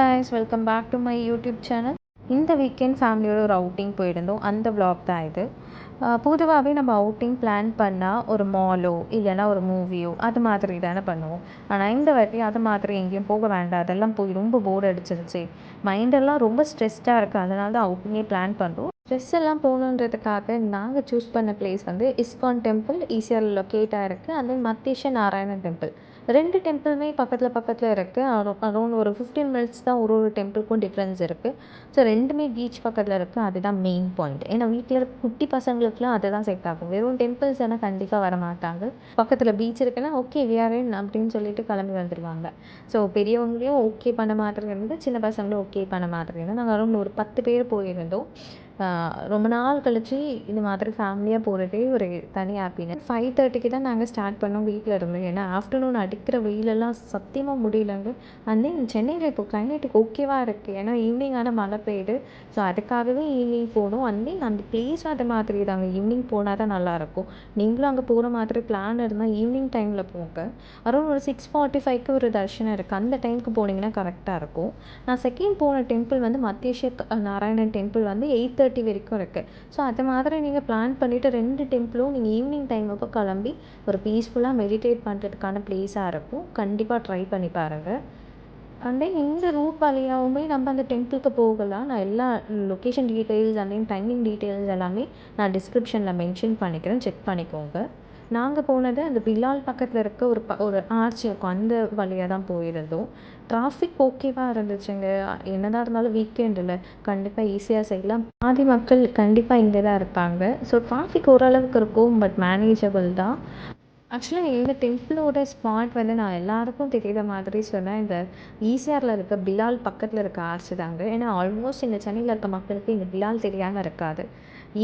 guys, welcome back to my YouTube channel. இந்த weekend ஃபேமிலியோட ஒரு அவுட்டிங் போயிருந்தோம். அந்த vlog தான் இது. பொதுவாகவே நம்ம அவுட்டிங் பிளான் பண்ணால் ஒரு மாலோ இல்லைன்னா ஒரு மூவியோ அது மாதிரி தானே பண்ணுவோம். ஆனால் இந்த வாட்டி அது மாதிரி எங்கேயும் போக வேண்டாம், அதெல்லாம் போய் ரொம்ப போர் அடிச்சிருச்சு, மைண்டெல்லாம் ரொம்ப ஸ்ட்ரெஸ்டாக இருக்குது, அதனால தான் அவுட்டிங்கே பிளான் பண்ணுறோம். ஸ்ட்ரெஸ் எல்லாம் போகணுன்றதுக்காக நாங்கள் சூஸ் பண்ண பிளேஸ் வந்து இஸ்கான் டெம்பிள் ஈசிஆரில் லொக்கேட்டாக இருக்குது. And then Matsya Narayanan temple. 2 டெம்பிளுமே பக்கத்தில் இருக்குது. அரௌண்ட் ஒரு 15 மினிட்ஸ் தான் ஒரு டெம்பிளுக்கும் டிஃப்ரென்ஸ் இருக்குது. ஸோ 2மே பீச் பக்கத்தில் இருக்குது. அதுதான் மெயின் பாயிண்ட். ஏன்னா வீட்டில் இருக்க குட்டி பசங்களுக்குலாம் அதுதான் செட் ஆகும். வெறும் டெம்பிள்ஸ் ஆனால் கண்டிப்பாக வர மாட்டாங்க. பக்கத்தில் பீச் இருக்குன்னா ஓகே வி ஆர் இன் அப்படின்னு சொல்லிட்டு கிளம்பி வந்துடுவாங்க. ஸோ பெரியவங்களையும் ஓகே பண்ண மாதிரி இருந்து, சின்ன பசங்களும் ஓகே பண்ண மாதிரி இருந்து நாங்கள் அரௌண்ட் ஒரு 10 பேர் போயிருந்தோம். ரொம்ப நாள் கழிச்சு இந்த மாதிரி ஃபேமிலியாக போகிறதே ஒரு தனி ஹாப்பினஸ். 5:30க்கு தான் நாங்கள் ஸ்டார்ட் பண்ணோம் வீட்டில் இருந்து. ஏன்னா ஆஃப்டர்நூன் அடிக்கிற வெயிலெல்லாம் சத்தியமாக முடியலங்க. அண்ட் தென் சென்னையில் இப்போ கிளைமேட்டுக்கு ஓகேவாக இருக்குது. ஏன்னா ஈவினிங் ஆனால் மழை பெய்யுது. ஸோ அதுக்காகவே ஈவினிங் போகணும். அண்ட் தென் அந்த பிளேஸ் அது மாதிரி தாங்க, ஈவினிங் போனால் தான் நல்லாயிருக்கும். நீங்களும் அங்கே போகிற மாதிரி பிளான் இருந்தால் ஈவினிங் டைமில் போங்க. அரௌண்ட் ஒரு 6:45க்கு ஒரு தர்ஷனம் இருக்குது. அந்த டைமுக்கு போனீங்கன்னா கரெக்டாக இருக்கும். நான் செகண்ட் போன டெம்பிள் வந்து மத்தேஷ நாராயணன் டெம்பிள் வந்து 8:30 வரைக்கும் இருக்குது. ஸோ அது மாதிரி நீங்கள் பிளான் பண்ணிவிட்டு 2 டெம்பிளும் நீங்கள் ஈவினிங் டைம் அப்போ கிளம்பி ஒரு பீஸ்ஃபுல்லாக மெடிடேட் பண்ணுறதுக்கான பிளேஸாக இருக்கும். கண்டிப்பாக ட்ரை பண்ணி பாருங்கள். அண்ட் தென் இந்த ரூட் வழியாகவுமே நம்ம அந்த டெம்பிளுக்கு போகலாம். நான் எல்லா location details and then timing details எல்லாமே நான் டிஸ்கிரிப்ஷனில் மென்ஷன் பண்ணிக்கிறேன், செக் பண்ணிக்கோங்க. நாங்கள் போனது அந்த பிலால் பக்கத்தில் இருக்க ஒரு ஆர்ச் இருக்கும், அந்த வழியாக தான் போயிருந்தோம். டிராஃபிக் ஓகேவாக இருந்துச்சுங்க. என்னதான் இருந்தாலும் வீக்கெண்டில் கண்டிப்பாக ஈஸியாக செய்யலாம். பாதி மக்கள் கண்டிப்பாக இங்கே தான் இருப்பாங்க. ஸோ டிராஃபிக் ஓரளவுக்கு இருக்கும், பட் மேனேஜபிள் தான். ஆக்சுவலாக எங்கள் டெம்பிளோட ஸ்பாட் வந்து நான் எல்லாருக்கும் தெரியிற மாதிரி சொன்னேன், இந்த ஈசிஆரில் இருக்க பிலால் பக்கத்தில் இருக்க ஆர்ச் தாங்க. ஏன்னா ஆல்மோஸ்ட் இந்த சென்னையில் இருக்க மக்களுக்கு இந்த பிலால் தெரியாமல் இருக்காது.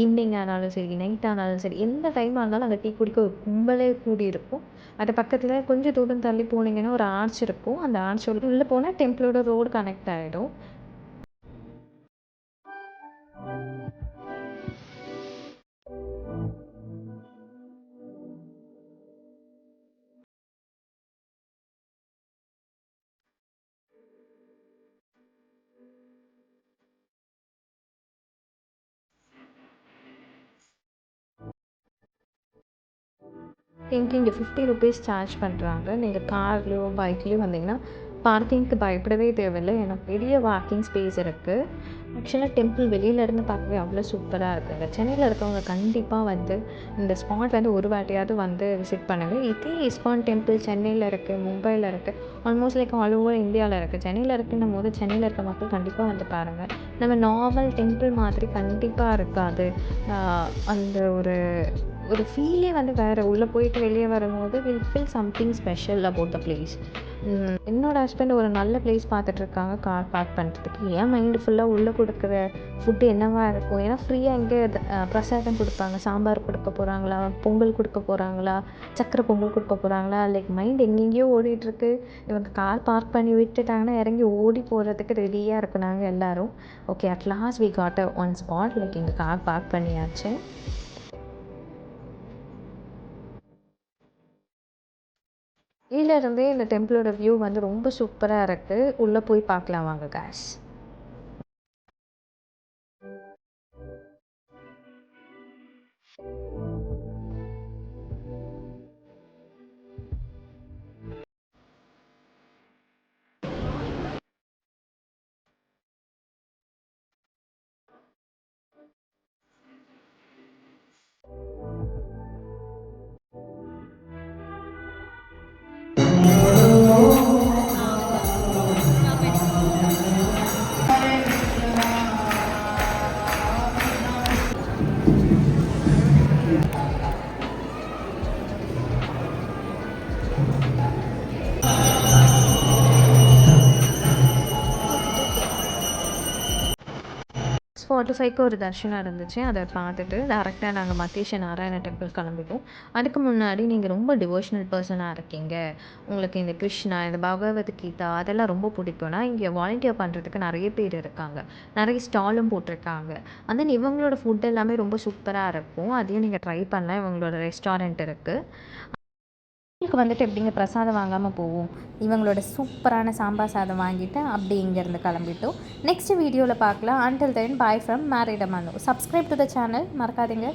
ஈவினிங் ஆனாலும் சரி, நைட் ஆனாலும் சரி, எந்த டைமாக இருந்தாலும் அங்கே டீ குடிக்க ஒரு கும்பலே கூடி இருக்கும். அது பக்கத்தில் கொஞ்சம் தூரம் தள்ளி போனீங்கன்னா ஒரு ஆர்ச் இருக்கும். அந்த ஆர்ச் உள்ளே போனால் டெம்பிளோட ரோடு கனெக்ட் ஆகிடும். இங்கே 50 ருபீஸ் சார்ஜ் பண்ணுறாங்க. நீங்கள் கார்லேயோ பைக்லேயோ வந்தீங்கன்னா பார்க்கிங்க்கு பயப்படவே தேவையில்லை. ஏன்னா பெரிய வாக்கிங் ஸ்பேஸ் இருக்குது. ஆக்சுவலாக டெம்பிள் வெளியிலேருந்து பார்க்கவே அவ்வளோ சூப்பராக இருக்குங்க. சென்னையில் இருக்கவங்க கண்டிப்பாக வந்து இந்த ஸ்பாட் வந்து ஒரு வாட்டியாவது வந்து விசிட் பண்ணுங்கள். இதே இஸ்கான் டெம்பிள் சென்னையில் இருக்குது, மும்பையில் இருக்குது, ஆல்மோஸ்ட் லைக் ஆல் ஓவர் இந்தியாவில் இருக்குது. சென்னையில் இருக்குன்னும் போது சென்னையில் இருக்க மக்கள் கண்டிப்பாக வந்து பாருங்கள். நம்ம நார்மல் டெம்பிள் மாதிரி கண்டிப்பாக இருக்காது. அந்த ஒரு ஒரு ஃபீலே வந்து வேறு. உள்ளே போயிட்டு வெளியே வரும்போது will feel something special about the place. என்னோடய ஹஸ்பண்ட் ஒரு நல்ல பிளேஸ் பார்த்துட்ருக்காங்க கார் பார்க் பண்ணுறதுக்கு. ஏன் மைண்டு ஃபுல்லாக உள்ளே கொடுக்குற ஃபுட்டு என்னவாக இருக்கும்? ஏன்னா ஃப்ரீயாக எங்கே பிரசாதம் கொடுப்பாங்க, சாம்பார் கொடுக்க போகிறாங்களா, பொங்கல் கொடுக்க போகிறாங்களா, சக்கரை பொங்கல் கொடுக்க போகிறாங்களா, லைக் மைண்ட் எங்கெங்கேயோ ஓடிட்டுருக்கு. இவங்க கார் பார்க் பண்ணி விட்டுட்டாங்கன்னா இறங்கி ஓடி போகிறதுக்கு ரெடியாக இருக்கும் நாங்கள் எல்லோரும். Okay, at last we got a one spot. Like எங்கள் கார் பார்க் பண்ணியாச்சு. கீழேருந்தே இந்த டெம்பிளோட வியூ வந்து ரொம்ப சூப்பராக இருக்குது. உள்ளே போய் பார்க்கலாம் வாங்க காய்ஸ். ஃபார்ட்டி ஃபைவ்க்கு ஒரு தர்ஷனம் இருந்துச்சு. அதை பார்த்துட்டு டேரெக்டாக நாங்கள் மத்தேஷ நாராயண டெம்பிள் கிளம்பிட்டோம். அதுக்கு முன்னாடி நீங்கள் ரொம்ப டிவோஷனல் பர்சனாக இருக்கீங்க, உங்களுக்கு இந்த கிருஷ்ணா, இந்த பகவத்கீதா அதெல்லாம் ரொம்ப பிடிக்கும்னா இங்கே வாலண்டியர் பண்ணுறதுக்கு நிறைய பேர் இருக்காங்க. நிறைய ஸ்டாலும் போட்டிருக்காங்க. அண்ட் தென் இவங்களோட ஃபுட் எல்லாமே ரொம்ப சூப்பராக இருக்கும். அதையும் நீங்கள் ட்ரை பண்ணலாம். இவங்களோட ரெஸ்டாரண்ட் இருக்குது. உங்களுக்கு வந்துட்டு எப்படிங்க பிரசாதம் வாங்காமல் போவோம். இவங்களோட சூப்பரான சாம்பார் சாதம் வாங்கிட்டு அப்படி இங்கேருந்து கிளம்பிட்டோம். நெக்ஸ்ட் வீடியோவில் பார்க்கலாம். Until then bye from married அம்மானு. சப்ஸ்கிரைப் டு த சேனல் மறக்காதீங்க.